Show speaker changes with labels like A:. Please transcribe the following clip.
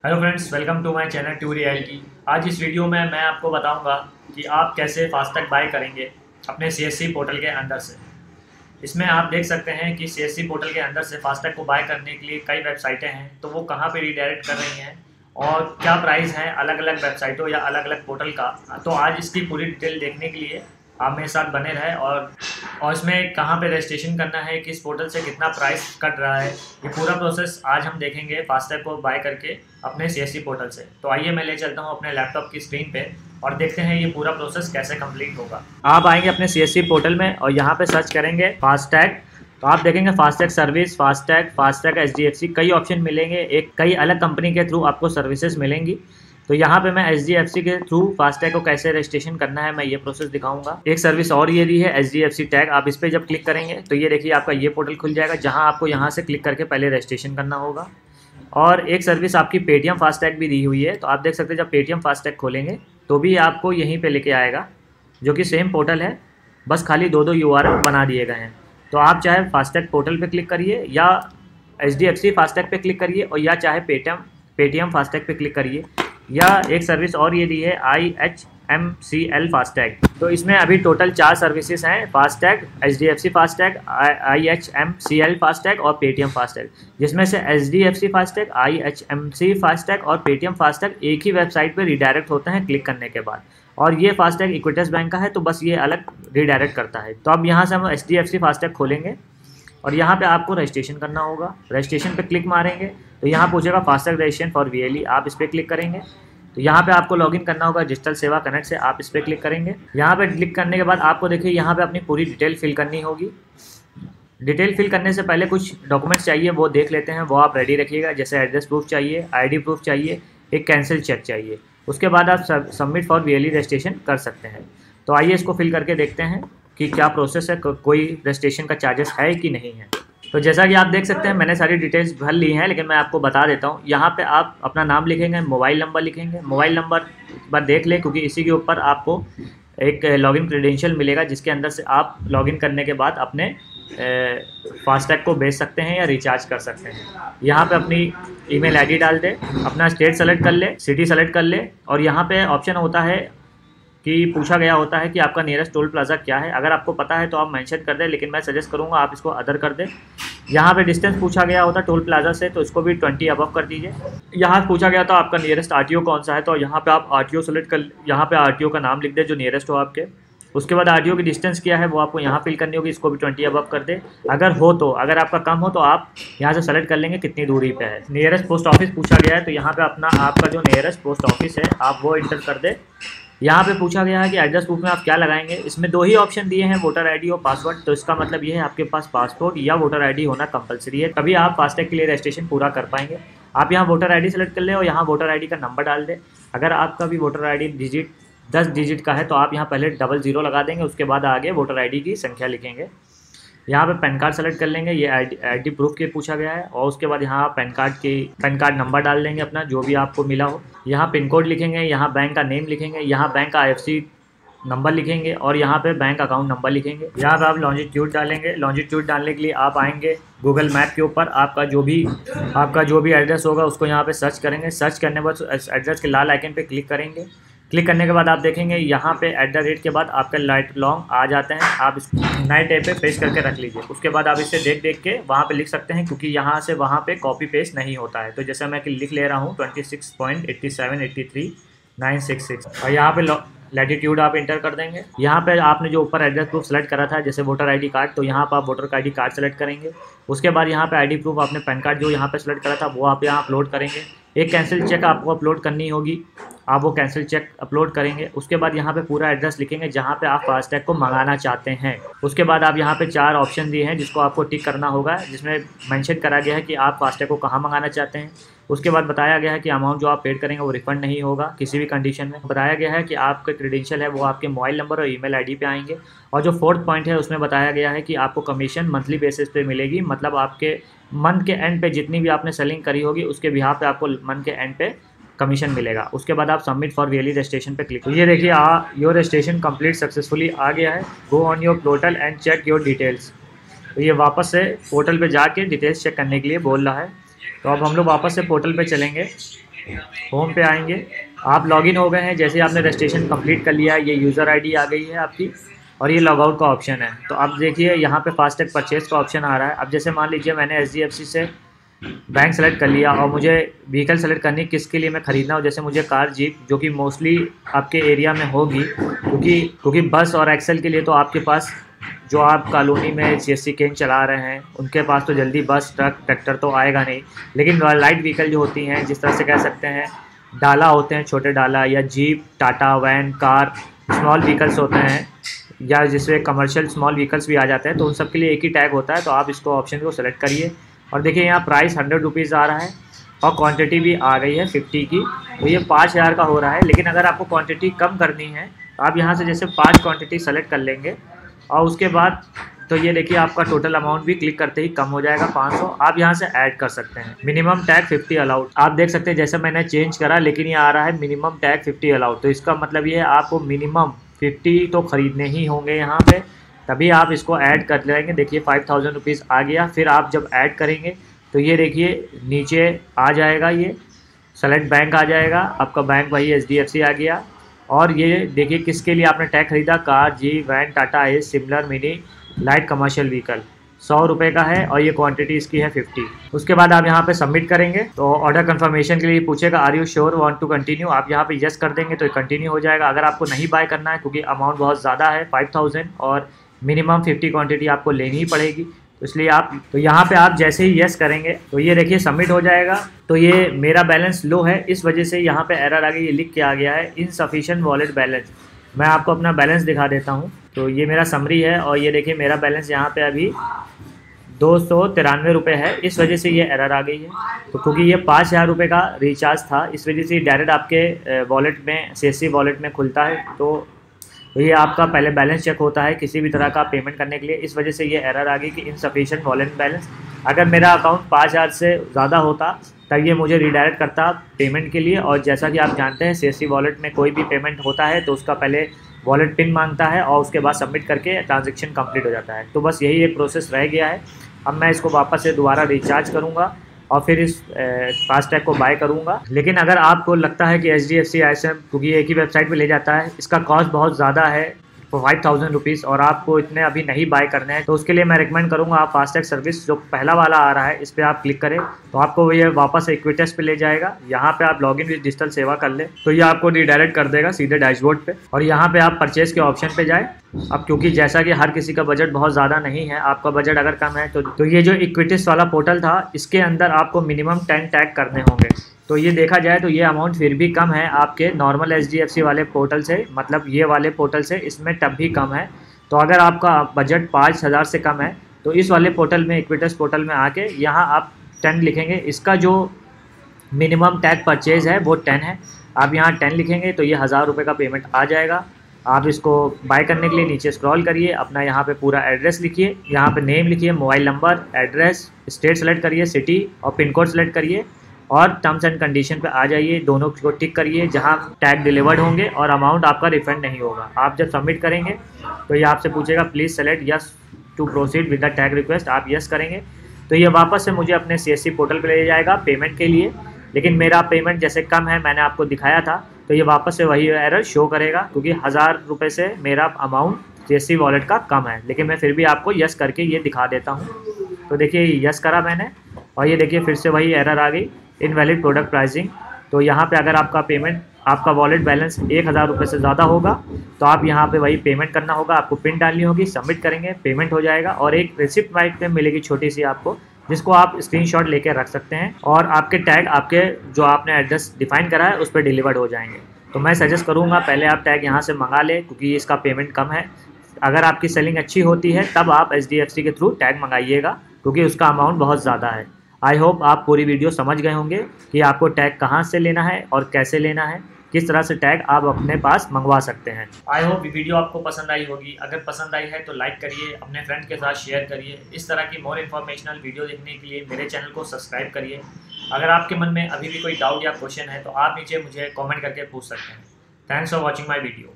A: Hello friends, welcome to my channel to reality. आज इस video में मैं आपको बताऊंगा कि आप कैसे फास्टैग बाय करेंगे अपने सीएससी पोर्टल के अंदर से। इसमें आप देख सकते हैं कि सीएससी पोर्टल के अंदर से फास्टैग को बाय करने के लिए कई वेबसाइटें हैं, तो वो कहाँ पे रिडायरेक्ट कर रही हैं और क्या प्राइस है अलग अलग वेबसाइटों या अलग अलग पोर्टल का। तो आज इसकी पूरी डिटेल देखने के लिए आप मेरे साथ बने रहें और इसमें कहाँ पे रजिस्ट्रेशन करना है, किस पोर्टल से कितना प्राइस कट रहा है, ये पूरा प्रोसेस आज हम देखेंगे फास्टैग को बाय करके अपने सीएससी पोर्टल से। तो आइए मैं ले चलता हूँ अपने लैपटॉप की स्क्रीन पे और देखते हैं ये पूरा प्रोसेस कैसे कंप्लीट होगा। आप आएंगे अपने सीएससी पोर्टल में और यहाँ पे सर्च करेंगे फास्टैग। तो आप देखेंगे फास्टैग सर्विस, फास्टैग एचडीएफसी, कई ऑप्शन मिलेंगे, कई अलग कंपनी के थ्रू आपको सर्विसेज मिलेंगी। तो यहाँ पे मैं एचडीएफसी के थ्रू फास्टैग को कैसे रजिस्ट्रेशन करना है मैं ये प्रोसेस दिखाऊंगा। एक सर्विस और ये दी है एचडीएफसी टैग, आप इस पर जब क्लिक करेंगे तो ये देखिए आपका ये पोर्टल खुल जाएगा, जहाँ आपको यहाँ से क्लिक करके पहले रजिस्ट्रेशन करना होगा। और एक सर्विस आपकी पेटीएम फास्टैग भी दी हुई है, तो आप देख सकते हैं जब पेटीएम फास्टैग खोलेंगे तो भी आपको यहीं पे लेके आएगा, जो कि सेम पोर्टल है, बस खाली दो यूआरएल बना दिए गए हैं। तो आप चाहे फास्टैग पोर्टल पे क्लिक करिए या एचडीएफसी फास्टैग पे क्लिक करिए, और या चाहे पेटीएम फास्टैग पे क्लिक करिए, या एक सर्विस और ये दी है IHMCL फास्टैग। तो इसमें अभी टोटल 4 सर्विसेज हैं, FASTag, HDFC FASTag, IHMCL FASTag और पेटीएम फास्टैग, जिसमें से एचडीएफसी फास्टैग, IHMC फास्टैग और पेटीएम फास्टैग एक ही वेबसाइट पे रिडायरेक्ट होते हैं क्लिक करने के बाद। और ये फास्टैग इक्विटस बैंक का है, तो बस ये अलग रिडायरेक्ट करता है। तो अब यहाँ से हम एचडीएफसी फास्टैग खोलेंगे और यहाँ पे आपको रजिस्ट्रेशन करना होगा। रजिस्ट्रेशन पे क्लिक मारेंगे तो यहाँ पूछेगा फास्टैग रजिस्ट्रेशन फॉर वीएलई, आप इस पर क्लिक करेंगे। तो यहाँ पे आपको लॉगिन करना होगा डिजिटल सेवा कनेक्ट से, आप इस पर क्लिक करेंगे। यहाँ पे क्लिक करने के बाद आपको देखिए यहाँ पे अपनी पूरी डिटेल फिल करनी होगी। डिटेल फिल करने से पहले कुछ डॉक्यूमेंट्स चाहिए, वो देख लेते हैं, वो आप रेडी रखिएगा। जैसे एड्रेस प्रूफ चाहिए, ID प्रूफ चाहिए, एक कैंसिल चेक चाहिए। उसके बाद आप सबमिट फॉर वीएलई रजिस्ट्रेशन कर सकते हैं। तो आइए इसको फिल करके देखते हैं कि क्या प्रोसेस है, कोई रजिस्ट्रेशन का चार्जेस है कि नहीं है। तो जैसा कि आप देख सकते हैं मैंने सारी डिटेल्स भर ली हैं, लेकिन मैं आपको बता देता हूँ। यहाँ पे आप अपना नाम लिखेंगे, मोबाइल नंबर लिखेंगे। मोबाइल नंबर पर देख लें, क्योंकि इसी के ऊपर आपको एक लॉगिन क्रेडेंशियल मिलेगा, जिसके अंदर से आप लॉगिन करने के बाद अपने फास्टैग को भेज सकते हैं या रिचार्ज कर सकते हैं। यहाँ पे अपनी ईमेल आईडी डाल दे, अपना स्टेट सेलेक्ट कर ले, सिटी सेलेक्ट कर ले, और यहाँ पे ऑप्शन होता है कि पूछा गया होता है कि आपका नियरेस्ट टोल प्लाज़ा क्या है। अगर आपको पता है तो आप मेंशन कर दें, लेकिन मैं सजेस्ट करूँगा आप इसको अदर कर दें। यहाँ पे डिस्टेंस पूछा गया होता है टोल प्लाज़ा से, तो इसको भी 20 अबव कर दीजिए। यहाँ पूछा गया था आपका नियरेस्ट आरटीओ कौन सा है, तो यहाँ पे आप आरटीओ सेलेक्ट कर, यहाँ पे आरटीओ का नाम लिख दें जो नियरेस्ट हो आपके। उसके बाद आरटीओ की डिस्टेंस क्या है वो आपको यहाँ फिल करनी होगी, इसको भी 20 अबव कर दे। अगर आपका कम हो तो आप यहाँ से सेलेक्ट कर लेंगे कितनी दूरी पे है। नियरेस्ट पोस्ट ऑफिस पूछा गया है, तो यहाँ पे अपना आपका जो नियरेस्ट पोस्ट ऑफिस है आप वो इंटर कर दे। यहाँ पे पूछा गया है कि एड्रेस प्रूफ में आप क्या लगाएंगे। इसमें 2 ही ऑप्शन दिए हैं, वोटर आईडी और पासवर्ड। तो इसका मतलब ये है आपके पास पासपोर्ट या वोटर आईडी होना कंपलसरी है, तभी आप फास्टैग के लिए रजिस्ट्रेशन पूरा कर पाएंगे। आप यहाँ वोटर आईडी सेलेक्ट कर ले और यहाँ वोटर आईडी का नंबर डाल दें। अगर आपका भी वोटर आईडी 10 डिजिट का है तो आप यहाँ पहले 00 लगा देंगे, उसके बाद आगे वोटर आईडी की संख्या लिखेंगे। यहाँ पे पैन कार्ड सेलेक्ट कर लेंगे, ये आईडी प्रूफ के पूछा गया है, और उसके बाद यहाँ पैन कार्ड नंबर डाल देंगे अपना जो भी आपको मिला हो। यहाँ पिन कोड लिखेंगे, यहाँ बैंक का नेम लिखेंगे, यहाँ बैंक का IFSC नंबर लिखेंगे, और यहाँ पे बैंक अकाउंट नंबर लिखेंगे। यहाँ पे आप लॉन्जिट्यूड डालेंगे। लॉन्जिट्यूड डालने के लिए आप आएंगे गूगल मैप के ऊपर, आपका जो भी एड्रेस होगा उसको यहाँ पे सर्च करेंगे। सर्च करने के बाद एड्रेस के लाल आइकन पे क्लिक करेंगे। क्लिक करने के बाद आप देखेंगे यहाँ पे @ के बाद आपका लाइट लॉन्ग आ जाते हैं, आप इसको नए टैब पे पेस्ट करके रख लीजिए। उसके बाद आप इसे देख के वहाँ पे लिख सकते हैं, क्योंकि यहाँ से वहाँ पे कॉपी पेस्ट नहीं होता है। तो जैसे मैं लिख ले रहा हूँ 26.8783.966, और यहाँ पे लैटिट्यूड आप इंटर कर देंगे। यहाँ पे आपने जो ऊपर एड्रेस प्रूफ सेलेक्ट करा था जैसे वोटर आईडी कार्ड, तो यहाँ पर आप वोटर आईडी कार्ड सेलेक्ट करेंगे। उसके बाद यहाँ पे आईडी प्रूफ आपने पैन कार्ड जो यहाँ पे सेलेक्ट करा था वो आप यहाँ अपलोड करेंगे। एक कैंसिल चेक आपको अपलोड करनी होगी, आप वो कैंसिल चेक अपलोड करेंगे। उसके बाद यहाँ पे पूरा एड्रेस लिखेंगे जहाँ पे आप फास्टैग को मंगाना चाहते हैं। उसके बाद आप यहाँ पे 4 ऑप्शन दिए हैं जिसको आपको टिक करना होगा, जिसमें मेंशन करा गया है कि आप फास्टैग को कहाँ मंगाना चाहते हैं। उसके बाद बताया गया है कि अमाउंट जो आप पेड करेंगे वो रिफंड नहीं होगा किसी भी कंडीशन में। बताया गया है कि आपके क्रेडेंशियल है वो आपके मोबाइल नंबर और ईमेल आईडी पे आएंगे। और जो 4th पॉइंट है उसमें बताया गया है कि आपको कमीशन मंथली बेसिस पे मिलेगी, मतलब आपके मंथ के एंड पे जितनी भी आपने सेलिंग करी होगी उसके बिहाफ पे आपको मंथ के एंड पे कमीशन मिलेगा। उसके बाद आप सबमिट फॉर वीएलई रजिस्ट्रेशन पे क्लिक। तो ये देखिए योर रजिस्ट्रेशन कंप्लीट सक्सेसफुली आ गया है। Go on your portal and check your details. तो ये वापस से पोर्टल पे जाके डिटेल्स चेक करने के लिए बोल रहा है। तो अब हम लोग वापस से पोर्टल पे चलेंगे होम पे आएंगे, आप लॉगिन हो गए हैं। जैसे आपने रजिस्ट्रेशन कंप्लीट कर लिया, ये यूज़र आईडी आ गई है आपकी और ये लॉगआउट का ऑप्शन है। तो अब देखिए यहाँ पे फास्टैग परचेज़ का ऑप्शन आ रहा है। अब जैसे मान लीजिए मैंने एचडीएफसी से बैंक सेलेक्ट कर लिया और मुझे व्हीकल सेलेक्ट करनी किसके लिए मैं ख़रीदना हो, जैसे मुझे कार जीप जो कि मोस्टली आपके एरिया में होगी, क्योंकि बस और एक्सेल के लिए तो आपके पास जो आप कॉलोनी में सीएससी केन चला रहे हैं उनके पास तो जल्दी बस ट्रक ट्रैक्टर तो आएगा नहीं, लेकिन लाइट व्हीकल जो होती हैं, जिस तरह से कह सकते हैं डाला होते हैं, छोटे डाला या jeep Tata van car small vehicles होते हैं, या जिसमें कमर्शियल स्मॉल व्हीकल्स भी आ जाते हैं, तो उन सब के लिए एक ही टैग होता है। तो आप इसको ऑप्शन को सेलेक्ट करिए और देखिए यहाँ प्राइस 100 रुपीज़ आ रहा है और क्वांटिटी भी आ गई है 50 की, तो ये 5000 का हो रहा है। लेकिन अगर आपको क्वांटिटी कम करनी है तो आप यहाँ से जैसे 5 क्वांटिटी सेलेक्ट कर लेंगे और उसके बाद तो ये देखिए आपका टोटल अमाउंट भी क्लिक करते ही कम हो जाएगा 500। आप यहाँ से ऐड कर सकते हैं। मिनिमम टैग 50 अलाउड, आप देख सकते हैं जैसे मैंने चेंज करा लेकिन ये आ रहा है मिनिमम टैग 50 अलाउड। तो इसका मतलब ये है आपको मिनिमम 50 तो ख़रीदने ही होंगे यहाँ पे, तभी आप इसको ऐड कर लेंगे। देखिए 5000 रुपीज़ आ गया। फिर आप जब ऐड करेंगे तो ये देखिए नीचे आ जाएगा, ये सेलेक्ट बैंक आ जाएगा, आपका बैंक वही एचडीएफसी आ गया। और ये देखिए किसके लिए आपने टैग खरीदा, car jeep van Tata Ace similar mini light commercial vehicle, 100 रुपये का है और ये क्वांटिटी इसकी है 50। उसके बाद आप यहाँ पे सबमिट करेंगे तो ऑर्डर कंफर्मेशन के लिए पूछेगा are you sure want to continue, आप यहाँ पे यस कर देंगे तो कंटिन्यू हो जाएगा। अगर आपको नहीं बाय करना है क्योंकि अमाउंट बहुत ज़्यादा है 5000 और मिनिमम 50 क्वांटिटी आपको लेनी ही पड़ेगी, तो इसलिए आप तो यहाँ पे आप जैसे ही यस करेंगे तो ये देखिए सबमिट हो जाएगा। तो ये मेरा बैलेंस लो है, इस वजह से यहाँ पे एरर आ गई, ये लिख के आ गया है इनसफिशिएंट वॉलेट बैलेंस। मैं आपको अपना बैलेंस दिखा देता हूँ। तो ये मेरा समरी है और ये देखिए मेरा बैलेंस यहाँ पे अभी 293 रुपये है, इस वजह से ये एरर आ गई है। तो क्योंकि ये 5000 रुपये का रिचार्ज था, इस वजह से डायरेक्ट आपके वॉलेट में सीएससी वॉलेट में खुलता है। तो ये आपका पहले बैलेंस चेक होता है किसी भी तरह का पेमेंट करने के लिए, इस वजह से ये एरर आ गई कि इनसफिशिएंट वॉलेट बैलेंस। अगर मेरा अकाउंट 5000 से ज़्यादा होता तब ये मुझे रीडायरेक्ट करता पेमेंट के लिए। और जैसा कि आप जानते हैं सीएससी वॉलेट में कोई भी पेमेंट होता है तो उसका पहले वॉलेट पिन मांगता है और उसके बाद सबमिट करके ट्रांजैक्शन कंप्लीट हो जाता है। तो बस यही एक प्रोसेस रह गया है। अब मैं इसको वापस से दोबारा रिचार्ज करूँगा और फिर इस फास्टैग को बाय करूँगा। लेकिन अगर आपको लगता है कि एचडीएफसी आईएसएम क्योंकि एक ही वेबसाइट पे ले जाता है, इसका कॉस्ट बहुत ज़्यादा है 5000 रुपीज़ और आपको इतने अभी नहीं बाय करने हैं, तो उसके लिए मैं रिकमेंड करूँगा आप फास्टैग सर्विस जो पहला वाला आ रहा है इस पर आप क्लिक करें तो आपको ये वापस इक्विटस पे ले जाएगा। यहाँ पे आप लॉगिन विद डिजिटल सेवा कर ले तो ये आपको रिडायरेक्ट कर देगा सीधे डैशबोर्ड पे और यहाँ पे आप परचेज के ऑप्शन पे जाए। अब क्योंकि जैसा कि हर किसी का बजट बहुत ज़्यादा नहीं है, आपका बजट अगर कम है तो ये जो इक्विटिस वाला पोर्टल था इसके अंदर आपको मिनिमम 10 टैग करने होंगे। तो ये देखा जाए तो ये अमाउंट फिर भी कम है आपके नॉर्मल एचडीएफसी वाले पोर्टल से, मतलब ये वाले पोर्टल से इसमें तब भी कम है। तो अगर आपका बजट 5000 से कम है तो इस वाले पोर्टल में इक्विटस पोर्टल में आके यहाँ आप 10 लिखेंगे, इसका जो मिनिमम टैग परचेज है वो 10 है। आप यहाँ 10 लिखेंगे तो ये 1000 रुपये का पेमेंट आ जाएगा। आप इसको बाय करने के लिए नीचे स्क्रॉल करिए, अपना यहाँ पे पूरा एड्रेस लिखिए, यहाँ पे नेम लिखिए, mobile number, address, state select करिए, सिटी और पिन कोड सेलेक्ट करिए और टर्म्स एंड कंडीशन पे आ जाइए, दोनों को टिक करिए जहाँ टैग डिलीवर्ड होंगे और अमाउंट आपका रिफंड नहीं होगा। आप जब सबमिट करेंगे तो ये आपसे पूछेगा please select yes to proceed with the tag request, आप यस करेंगे तो ये वापस से मुझे अपने सीएससी पोर्टल पर ले जाएगा पेमेंट के लिए। लेकिन मेरा पेमेंट जैसे कम है, मैंने आपको दिखाया था, तो ये वापस से वही एरर शो करेगा क्योंकि 1000 रुपये से मेरा अमाउंट सीएससी वॉलेट का कम है। लेकिन मैं फिर भी आपको यस करके ये दिखा देता हूँ। तो देखिए यस करा मैंने और ये देखिए फिर से वही एरर आ गई इनवैलिड प्रोडक्ट प्राइसिंग। तो यहाँ पे अगर आपका पेमेंट आपका वॉलेट बैलेंस 1000 रुपये से ज़्यादा होगा तो आप यहाँ पे वही पेमेंट करना होगा, आपको पिन डालनी होगी, सबमिट करेंगे, पेमेंट हो जाएगा और एक रिसिप्ट वाइट में मिलेगी छोटी सी आपको, जिसको आप स्क्रीनशॉट लेके रख सकते हैं और आपके टैग आपके जो आपने एड्रेस डिफाइन करा है उस पर डिलीवर्ड हो जाएंगे। तो मैं सजेस्ट करूँगा पहले आप टैग यहाँ से मंगा लें क्योंकि इसका पेमेंट कम है। अगर आपकी सेलिंग अच्छी होती है तब आप एचडीएफसी के थ्रू टैग मंगाइएगा क्योंकि उसका अमाउंट बहुत ज़्यादा है। आई होप आप पूरी वीडियो समझ गए होंगे कि आपको टैग कहाँ से लेना है और कैसे लेना है, किस तरह से टैग आप अपने पास मंगवा सकते हैं। आई होप वीडियो आपको पसंद आई होगी। अगर पसंद आई है तो लाइक करिए, अपने फ्रेंड के साथ शेयर करिए। इस तरह की मोर इन्फॉर्मेशनल वीडियो देखने के लिए मेरे चैनल को सब्सक्राइब करिए। अगर आपके मन में अभी भी कोई डाउट या क्वेश्चन है तो आप नीचे मुझे कमेंट करके पूछ सकते हैं। Thanks for watching my video.